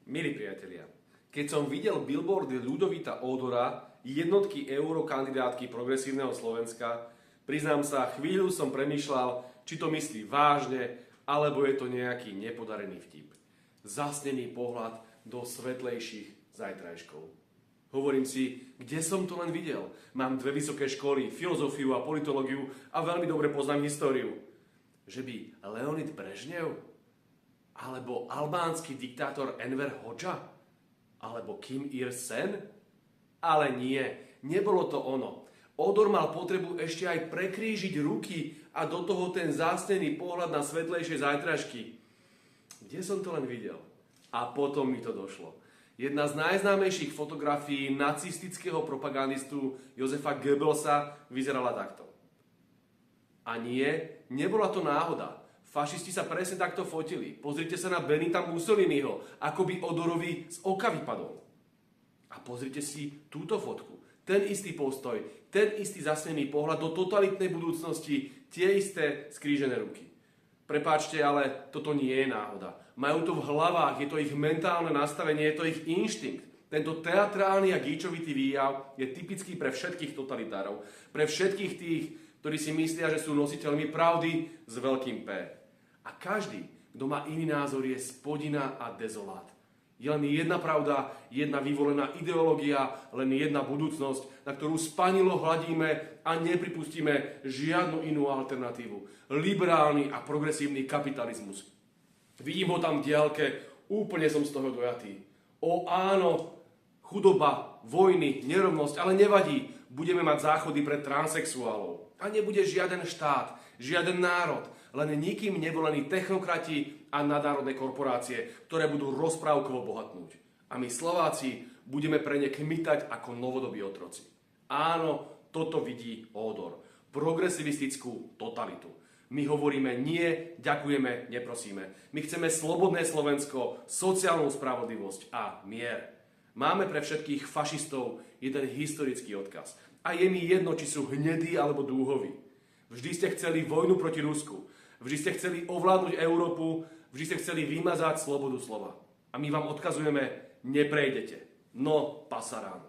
Milí priatelia, keď som videl billboardy Ľudovita Ódora, jednotky eurokandidátky Progresívneho Slovenska, priznám sa, chvíľu som premýšľal, či to myslí vážne, alebo je to nejaký nepodarený vtip. Zasnený pohľad do svetlejších zajtrajškov. Hovorím si, kde som to len videl. Mám 2 vysoké školy, filozofiu a politológiu a veľmi dobre poznám históriu. Že by Leonid Brežnev? Alebo albánsky diktátor Enver Hoxha? Alebo Kim Il-sen? Ale nie, nebolo to ono. Ódor mal potrebu ešte aj prekrížiť ruky a do toho ten zásnený pohľad na svetlejšie zajtražky. Kde som to len videl? A potom mi to došlo. Jedna z najznámejších fotografií nacistického propagandistu Josefa Goebbelsa vyzerala takto. A nie, nebola to náhoda. Fašisti sa presne takto fotili. Pozrite sa na Benita Mussoliniho, ako by Ódorovi z oka vypadol. A pozrite si túto fotku. Ten istý postoj, ten istý zasnený pohľad do totalitnej budúcnosti, tie isté skrížené ruky. Prepáčte, ale toto nie je náhoda. Majú to v hlavách, je to ich mentálne nastavenie, je to ich inštinkt. Tento teatrálny a gíčovitý výjav je typický pre všetkých totalitárov. Pre všetkých tých, ktorí si myslia, že sú nositeľmi pravdy s veľkým P. A každý, kto má iný názor, je spodina a dezolát. Je len jedna pravda, jedna vyvolená ideológia, len jedna budúcnosť, na ktorú spanilo hladíme a nepripustíme žiadnu inú alternatívu. Liberálny a progresívny kapitalizmus. Vidím ho tam v diaľke, úplne som z toho dojatý. O áno, chudoba, vojny, nerovnosť, ale nevadí. Budeme mať záchody pre transsexuálov. A nebude žiaden štát, žiaden národ, len nikým nevolení technokrati a nadnárodné korporácie, ktoré budú rozprávkovo bohatnúť. A my Slováci budeme pre ne kmitať ako novodobí otroci. Áno, toto vidí Ódor. Progresivistickú totalitu. My hovoríme nie, ďakujeme, neprosíme. My chceme slobodné Slovensko, sociálnu spravodlivosť a mier. Máme pre všetkých fašistov jeden historický odkaz. A je mi jedno, či sú hnedí alebo dúhoví. Vždy ste chceli vojnu proti Rusku. Vždy ste chceli ovládnuť Európu. Vždy ste chceli vymazať slobodu slova. A my vám odkazujeme, neprejdete. No, pasarán.